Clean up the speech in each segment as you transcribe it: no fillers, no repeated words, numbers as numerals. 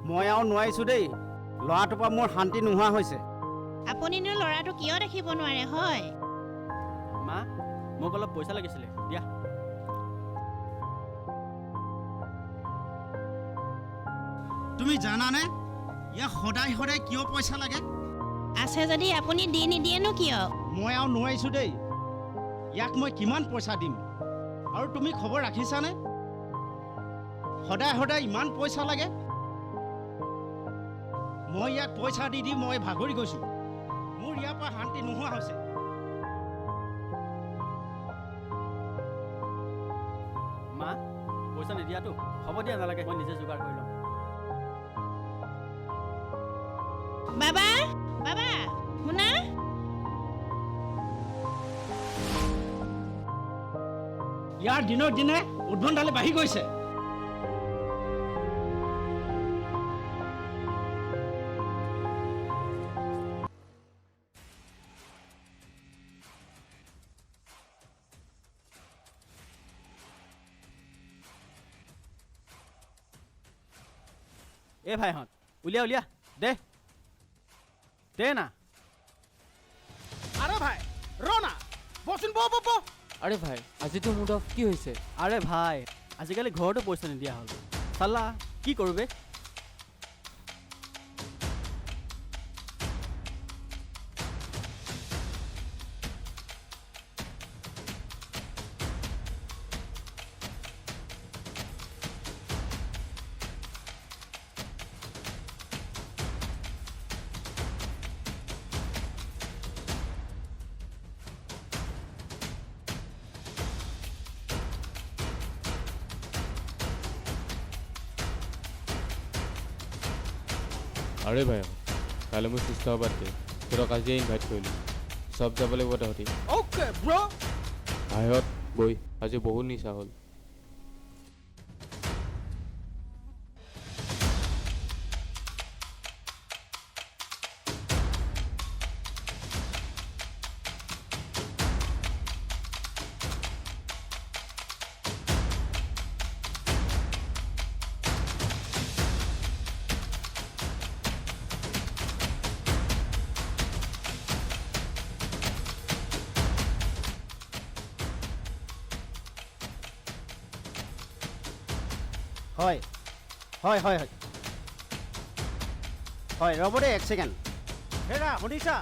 মই আৰু নোৱাৰিছোঁ দেই। ল'ৰাটোৰ পৰা মোৰ শান্তি নোহোৱা হৈছে। আপুনিনো ল'ৰাটো কিয় দেখিব নোৱাৰে হয়? মা, মোক অলপ পইচা লাগিছিলে, দিয়া। তুমি জানানে ইয়াক সদায় সদায় কিয় পইচা লাগে? আছে যদি আপুনি দি নিদিয়েনো কিয়? মই আৰু নোৱাৰিছোঁ দেই। ইয়াক মই কিমান পইচা দিম? আৰু তুমি খবৰ ৰাখিছানে? সদায় সদায় ইমান পইচা লাগে? মই ইয়াক পইচা দি দি মই ভাগৰি গৈছোঁ। মোৰ ইয়াৰ পৰা শান্তি নোহোৱা হৈছে। মা, পইচা নিদিয়াতো? হ'ব দিয়া, নালাগে, মই নিজে যোগাৰ কৰি ল'ম। বাবা, বাবা, শুনা। ইয়াৰ দিনক দিনে উদ্ভণ্ডালি বাঢ়ি গৈছে। এই ভাইহঁত, উলিয়া উলিয়া, দে না। আরে ভাই র না, বসুন বো। আরে ভাই, আজিতো মুড অফ কি হৈছে? আৰে ভাই, আজিকালি ঘৰতো পইচা নিদিয়া হ'ল। চাল্লা, কি কৰোঁ বে? আৰে ভাই, কাইলৈ মই সুস্থ হবাত দে, তোৰক আজিয়ে ইনভাইট কৰিলোঁ। চব যাব লাগিব তহঁতি। Okay bro. ভাইহঁত বই, আজি বহুত নিচা হ'ল। হয় হয় হয় হয় হয়, ৰ'ব দেই এক ছেকেণ্ড। হেৰা শুনিছা?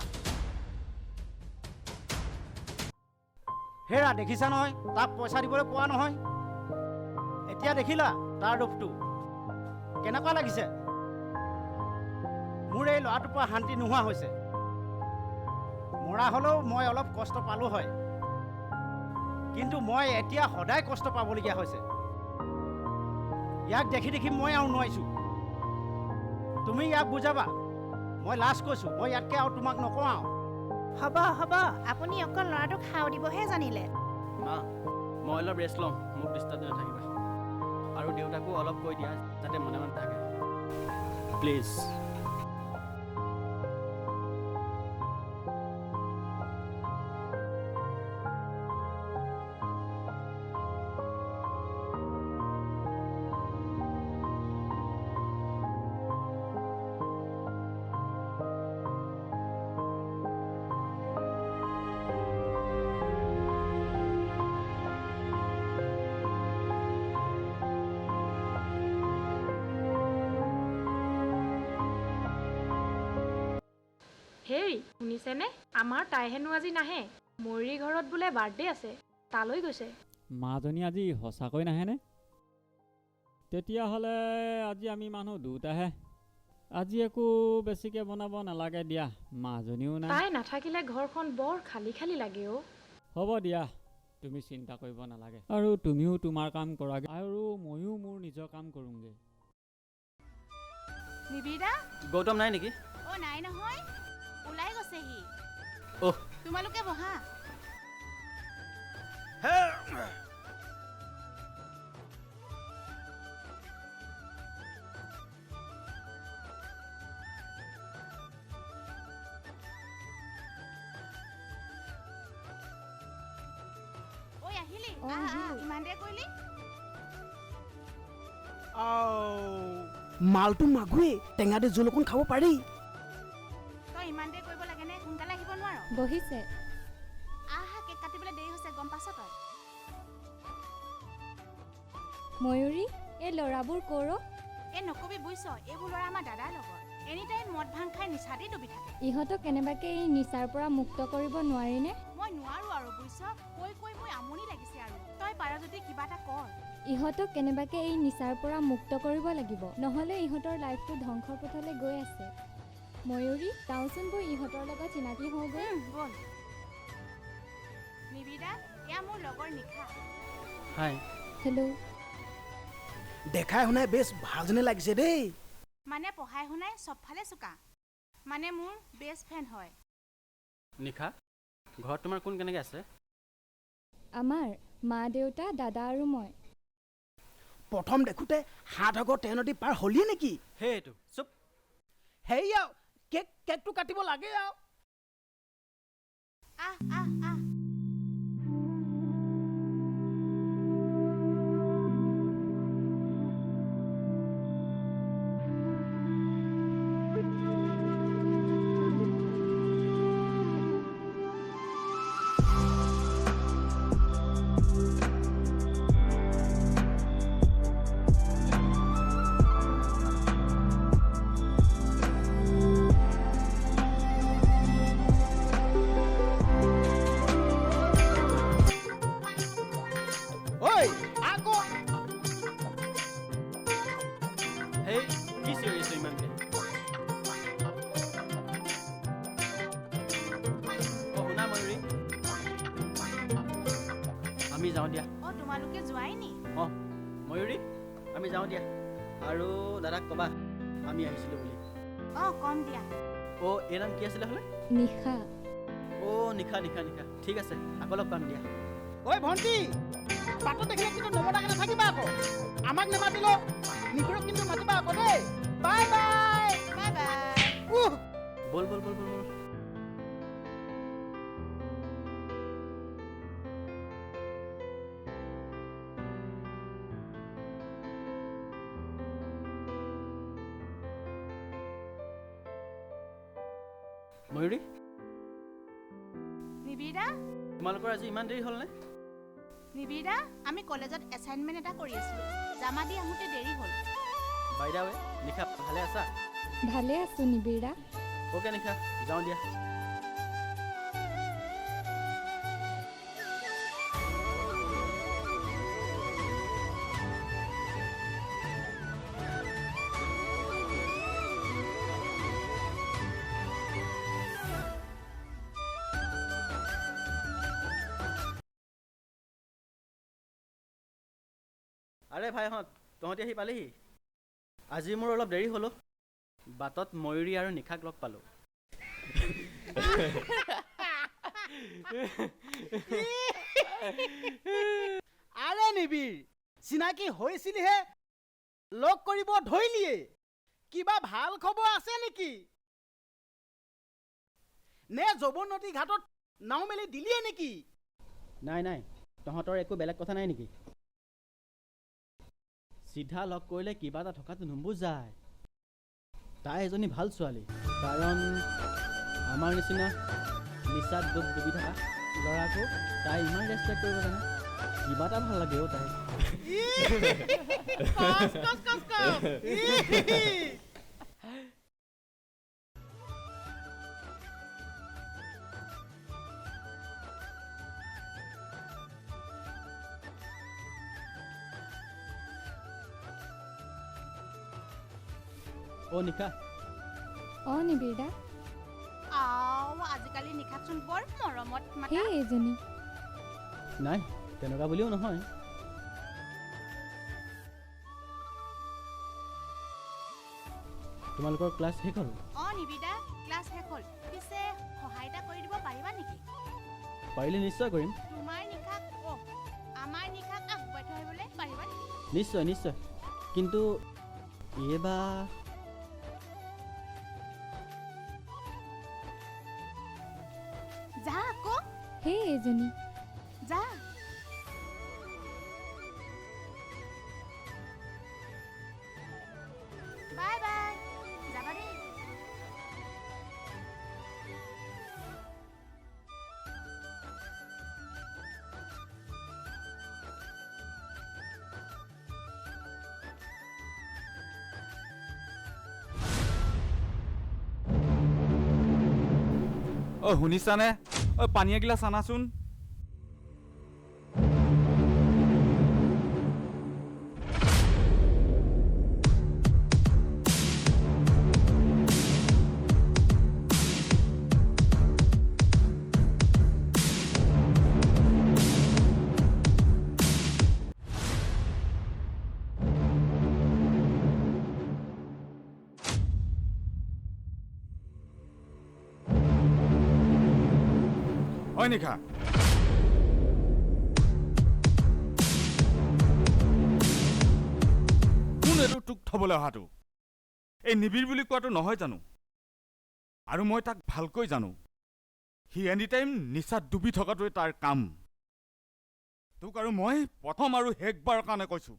হেৰা দেখিছা নহয়, তাক পইচা দিবলৈ পোৱা নহয়। এতিয়া দেখিলা তাৰ ৰূপটো কেনেকুৱা লাগিছে? মোৰ এই ল'ৰাটোৰ পৰা শান্তি নোহোৱা হৈছে। মৰা হ'লেও মই অলপ কষ্ট পালোঁ হয়, কিন্তু মই এতিয়া সদায় কষ্ট পাবলগীয়া হৈছে। ইয়াক দেখি দেখি মই আৰু নোৱাৰিছোঁ। তুমি ইয়াক বুজাবা, মই লাষ্ট কৈছোঁ। মই ইয়াতকৈ আৰু তোমাক নকওঁ আৰু। হ'ব হ'ব, আপুনি অকল ল'ৰাটোক খাও দিবহে জানিলে। মা, মই অলপ ৰেষ্ট ল'ম, মোক ডিষ্টাৰ্ব দি নাথাকিবা। আৰু দেউতাকো অলপ কৈ দিয়া যাতে মনে মনে থাকে, প্লিজ। হেই শুনিছেনে? আমাৰ তাই হেনো আজি নাহে। ময়ূৰী ঘৰত বোলে বাৰ্থডে আছে, তালৈ গৈছে। মাজনী আজি সঁচাকৈ নাহেনে? তেতিয়াহ'লে আজি আমি মানুহ দুটাহে। আজি একো বেছিকৈ বনাব নালাগে দিয়া, মাজনীও নাই। তাই নাথাকিলে ঘৰখন বৰ খালী খালী লাগে অ'। হ'ব দিয়া, তুমি চিন্তা কৰিব নালাগে। আৰু তুমিও তোমাৰ কাম কৰাগে, আৰু ময়ো মোৰ নিজৰ কাম কৰোঁগৈ। নিবিদা? গৌতম নাই নেকি? অ' নাই নহয়, ওলাই গৈছে সি। অহ, তোমালোকে বহা। ঐ আহিলি? ইমান দেৰি কৰিলি? মালটো মাগুৱেই টেঙা দি জোল অকণ খাব পাৰি। তই ইমান দেৰি কৰিব লাগেনে? সোনকালে আহিব নোৱাৰ? বহিছে। আহা, কেক কাটিবলৈ দেৰি হৈছে, গম পাইছ তই? ময়ূৰী, এই ল'ৰাবোৰ কৰ? এই নকবি বুজিছ, এইবোৰ ল'ৰা আমাৰ দাদাৰ লগত। এনি টাইম মদ ভাং খাই নিচাতেই ডুবি থাকে। ইহঁতক কেনেবাকে এই নিচাৰ পৰা মুক্ত কৰিব নোৱাৰিনে? মই নোৱাৰো আৰু বুজিছ, কৈ কৈ মোৰ আমনি লাগিছে আৰু। তই পাৰ যদি কিবা এটা কৰ। ইহঁতক কেনেবাকে এই নিচাৰ পৰা মুক্ত কৰিব লাগিব, নহ'লে ইহঁতৰ লাইফটো ধ্বংসৰ পথলৈ গৈ আছে। ময়ূৰী, যাওঁচোন বৈ ইহঁতৰ লগত চিনাকি হওঁগৈ। বল। নিবিদা, এয়া মোৰ লগৰ নিশা। হাই। হেল্ল'। দেখাই শুনাই বেছ ভাল যেনে লাগিছে দেই। মানে পঢ়াই শুনাই চবফালে চোকা। মানে মোৰ বেষ্ট ফ্ৰেণ্ড হয়। নিশা, ঘৰত তোমাৰ কোন কেনেকৈ আছে? আমাৰ মা দেউতা দাদা আৰু মই। প্ৰথম দেখোঁতে 7 আগৰ 10 নদী পাৰ হ'লিয়ে নেকি? সেইটো চুপ। হেৰি আৰু কেকটো কাটিব লাগে আৰু। আহ আহ আহ। ঐ আকৌ হেই, কি চিঞৰি আছো ইমানকৈ? শুনা ময়ূৰী, আমি যাওঁ দিয়া। তোমালোকে যোৱাই নি? ময়ূৰী, আমি যাওঁ দিয়া। আৰু দাদাক ক'বা আমি আহিছিলোঁ বুলি। কম দিয়া। এই নাম কি আছিলে হ'লে? নিশা। নিশা নিশা নিশা। ঠিক আছে, আকৌ লগ পাম দিয়া। ঐ ভণ্টি, বাটত দেখিলে কিন্তু নমতাকে নাথাকিবা আকৌ। আমাক নেমাতিলেও নিবিৰক কিন্তু মাতিবা আকৌ দেই। Bye bye. Bye bye. বল বল বল বল বল। ময়ূৰী, নিবিদা, তোমালোকৰ আজি ইমান দেৰি হ'লনে? নিবিদা, আমি কলেজত এছাইনমেণ্ট এটা কৰি আছিলোঁ। জমা দি আহোঁতে দেৰি হ'ল। বাইদাৱে, নিশা ভালে আছা? ভালে আছো নিবিৰা। অ'কে নিশা, যাওঁ দিয়া। আৰে ভাইহঁত, তহঁতি আহি পালেহি। আজি মোৰ অলপ দেৰি হ'লো। বাটত ময়ূৰী আৰু নিশাক লগ পালোঁ। আৰে নিবিৰ, চিনাকি হৈছিলিহে, লগ কৰিব ধৰিলিয়ে। কিবা ভাল খবৰ আছে নেকি? নে যৱনতী ঘাটত নাও মেলি দিলিয়ে নেকি? নাই নাই, তহঁতৰ একো বেলেগ কথা নাই নেকি? চিধা লগ কৰিলে কিবা এটা থকাটো নুবুজায়। তাই এজনী ভাল ছোৱালী, কাৰণ আমাৰ নিচিনা নিচাত ডুবি থকা ল'ৰাকো তাই ইমান ৰেচপেক্ট কৰিব জানে। কিবা এটা ভাল লাগে তাই। নিশা। নিবিৰা। আজিকালি নিশাচোন বৰ মৰমত মাতা। সেই এজনী। নাই, তেনেকুৱা বুলিও নহয়। তোমালোকৰ ক্লাছ শেষ হ'ল? নিবিদা, ক্লাছ শেষ হ'ল। পিছে সহায় এটা কৰি দিব পাৰিবা নেকি? পাৰিলে নিশ্চয় কৰিম। তোমাৰ নিশাক আমাৰ নিশাক আগুৱাই থৈ আহিবলৈ পাৰিবা নেকি? নিশ্চয় নিশ্চয়, কিন্তু এইবাৰ যা আকৌ। সেই এজনী। যা। অ' শুনিছানে? অ' পানী এগিলাচ আনাচোন। ঐ নিশা, কোন এইটো তোক থবলৈ অহাটো? এই নিবিড় বুলি কোৱাটো নহয় জানো? আৰু মই তাক ভালকৈ জানো। সি এনি টাইম নিচাত ডুবি থকাটোৱে তাৰ কাম। তোক আৰু মই প্ৰথম আৰু শেষবাৰৰ কাৰণে কৈছো,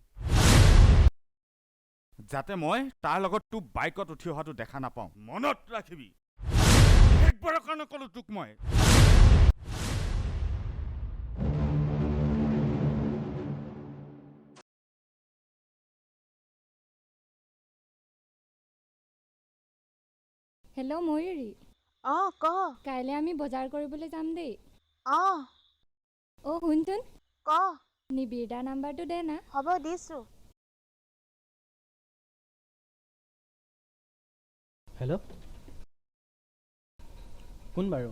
যাতে মই তাৰ লগত তোক বাইকত উঠি অহাটো দেখা নাপাওঁ। মনত ৰাখিবি, শেষবাৰৰ কাৰণে ক'লো তোক মই। হেল্ল' ময়ূৰী, অঁ ক। কাইলৈ আমি বজাৰ কৰিবলৈ যাম দেই। অঁ অ' শুনচোন, ক। নিবিড়দাৰ নাম্বাৰটো দে না। হ'ব দিছোঁ। হেল্ল', কোন বাৰু?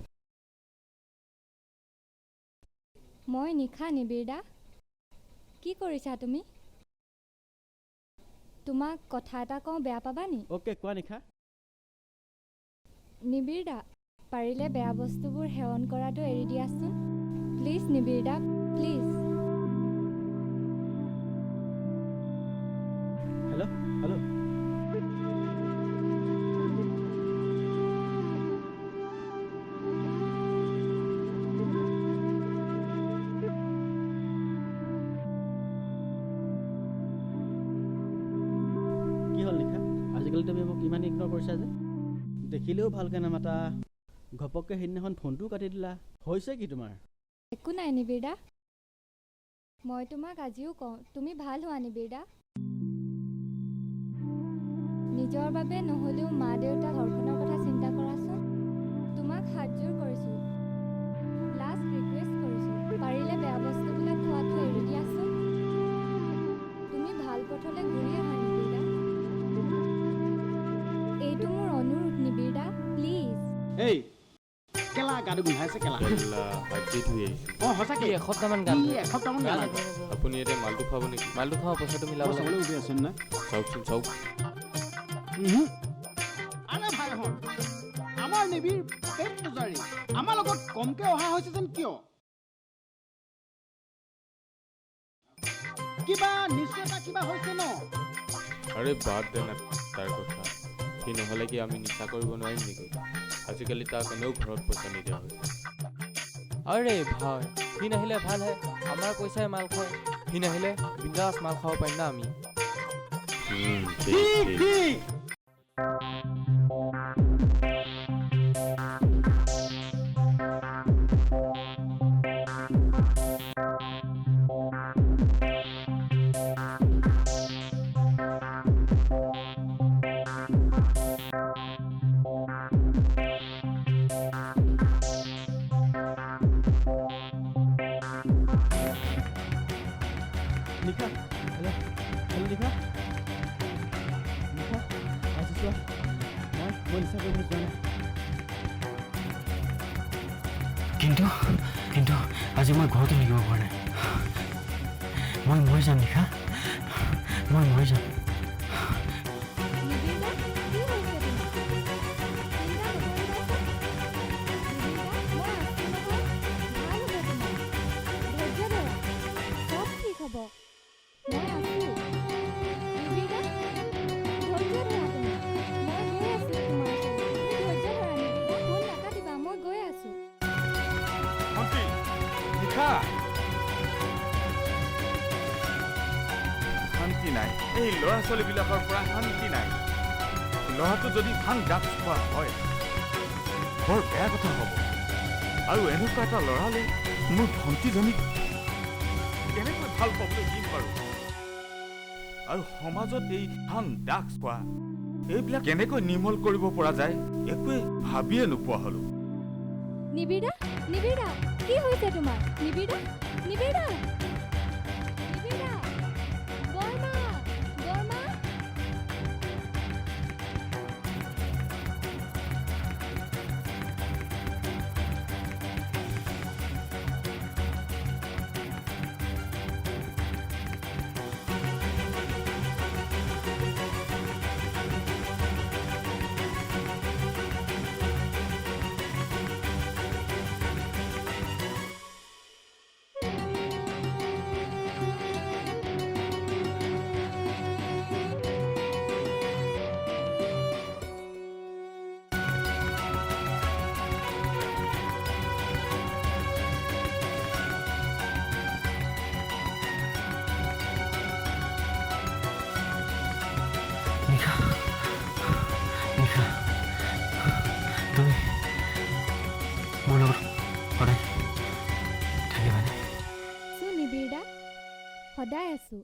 মই নিশা, নিবিড়দা। কি কৰিছা তুমি? তোমাক কথা এটা কওঁ, বেয়া পাবা নি? অ'কে, কোৱা নিশা। নিবিড়দা, পাৰিলে বেয়া বস্তুবোৰ সেৱন কৰাটো এৰি দিয়াচোন। প্লিজ নিবিড়দা, প্লিজ। Hello', hello'. কি হ'ল নিশা, আজিকালি তুমি মোক ইমান ইগন'ৰ কৰিছা যে? দেখিলেও ভালকৈ নামাতা, ঘপককৈ সেইদিনাখন ফোনটোও কাটি দিলা। হৈছে কি তোমাৰ? একো নাই নিবিড়দা, মই তোমাক আজিও কওঁ, তুমি ভাল হোৱা নিবিড়দা। নিজৰ বাবে নহ'লেও মা দেউতা ঘৰখনৰ কথা চিন্তা কৰাচোন। তোমাক হাতযোৰ কৰিছোঁ, লাষ্ট ৰিকুৱেষ্ট কৰিছোঁ, পাৰিলে বেয়া বস্তুবিলাক খোৱাটো এৰি দিয়াচোন। তুমি ভাল পথলৈ ঘূৰি আহা নিবিড়দা। এইটো মোৰ অনুৰোধ নিবিড়দা, প্লিজ। এই কেলা গাটো গোন্ধাইছে কেলা। হাতী ধুই আহিছোঁ। অঁ সঁচাকৈ এসপ্তাহমান গান এসপ্তাহমান গেলা। আপুনি এতিয়া মালটো খুৱাব নেকি? মালটো খাওঁ, পইচাটো মিলাব লাগে। চাবলৈ উঠি আছেন না? চাওকচোন চাওক। আৰে ভাইহঁত, আমাৰ নিবিড় পেট পূজাৰী আমাৰ লগত কমকৈ অহা হৈছে যেন কিয়? কিবা নিশ্চয়তা কিবা হৈছে ন? আৰে বাদ দে না তাৰ কথা। সি নহ'লে কি আমি নিচা কৰিব নোৱাৰিম নেকি? আজিকালি তাক এনেও ঘৰত পইচা নিদিয়া হৈছে। আৰে ভাই, সি নাহিলে ভালহে, আমাৰ পইচাই মাল খায়। সি নাহিলে বিন্দাছ মাল খাব পাৰিম না আমি। ঠিক ঠিক। নিশা, হেল্ল', হেল্ল' নিশা। নিশা, আজি চোৱা, মই নিচা কৰিবলৈ যোৱা নাই। কিন্তু আজি মই ঘৰতো থাকিব পৰা নাই। মই মৰি যাম নিশা, মই মৰি যাম। নিবিড়দা, কি হৈছে তোমাৰ? চিন্তা নকৰিবাচোন। নিবিড়দা, মই আছোঁ নহয়, ভাল হ'ব তোমাৰ। ধৈৰ্য ধৰা, চব ঠিক হ'ব। মই আছোঁ। নিবিড়দা, ধৈৰ্য ধৰা তুমি। মই গৈ আছোঁ তোমাৰ ওচৰলৈ। ধৈৰ্য ধৰা নিবিড়দা, ফোন নাকাটিবা, মই গৈ আছোঁ। ভণ্টি, নিশা। শান্তি নাই, এই ল'ৰা ছোৱালীবিলাকৰ পৰা শান্তি নাই। ল'ৰাটো যদি ভাং ড্ৰাগছ খোৱা হয়, বৰ বেয়া কথা হ'ব। আৰু এনেকুৱা এটা ল'ৰালৈ মোৰ ভণ্টিজনীক কেনেকৈ ভাল পাবলৈ দিম বাৰু? আৰু সমাজত এই ভাং ড্ৰাগছ খোৱা, এইবিলাক কেনেকৈ নিৰ্মূল কৰিব পৰা যায়, একোৱে ভাবিয়ে নোপোৱা হ'লো। নিবিড়া নিবিড়া কি হৈছে তোমাৰ নিবিড়া নিবিড়া নিবিড়া বৰ্মা বৰ্মা নিশা নিশা তুমি মোৰ লগত সদায় থাকিবানে আছো নিবিড়া সদায় আছো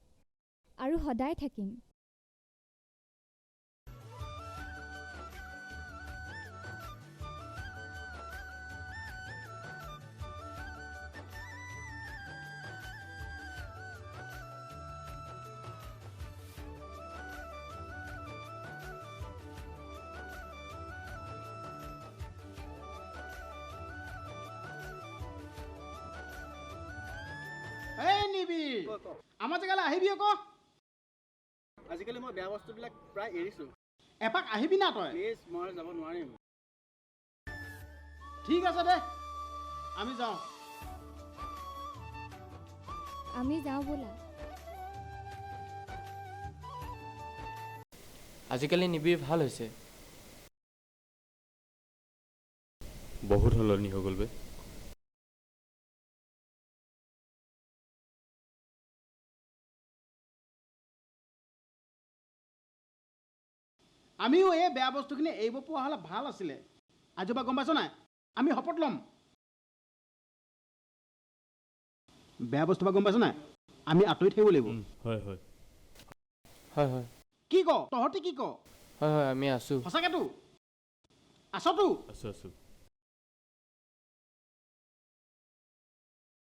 আৰু সদায় থাকিম এই নিবি আমাৰ জেগালৈ আহিবি আকৌ আজিকালি মই বেয়া বস্তুবিলাক প্ৰায় এৰিছোঁ এপাক আহিবি না তই প্লিজ মই যাব নোৱাৰিম ঠিক আছে দে আমি যাওঁ আমি যাওঁ বোলা আজিকালি নিবিড় ভাল হৈছে বহুত সলনি হৈ গ'ল বে আমিও এই বেয়া বস্তুখিনি এৰিব পৰা হ'লে ভাল আছিলে আজিৰ পৰা গম পাইছ নাই আমি শপত ল'ম বেয়া বস্তু পৰা গম পাইছ নাই আমি আঁতৰি থাকিব লাগিব হয় হয় হয় হয় কি ক তহঁতি কি ক হয় হয় আমি আছোঁ সঁচাকেতো আছতো আছোঁ আছোঁ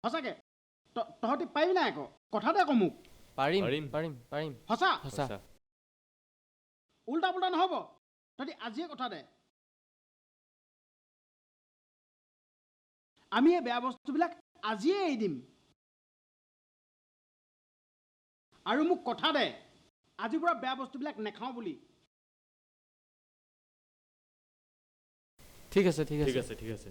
সঁচাকে তহঁতি পাৰিবি নাই আকৌ কথা দে আকৌ মোক পাৰিম পাৰিম। পাৰিম পাৰিম সঁচা সঁচা উল্টা পুল্টা নহ'ব তহঁতি আজিয়ে কথা দে আমি এই বেয়া বস্তুবিলাক আজিয়ে এৰি দিম আৰু মোক কথা দে আজিৰ পৰা বেয়া বস্তুবিলাক নাখাওঁ বুলি ঠিক আছে ঠিক ঠিক আছে আছে ঠিক আছে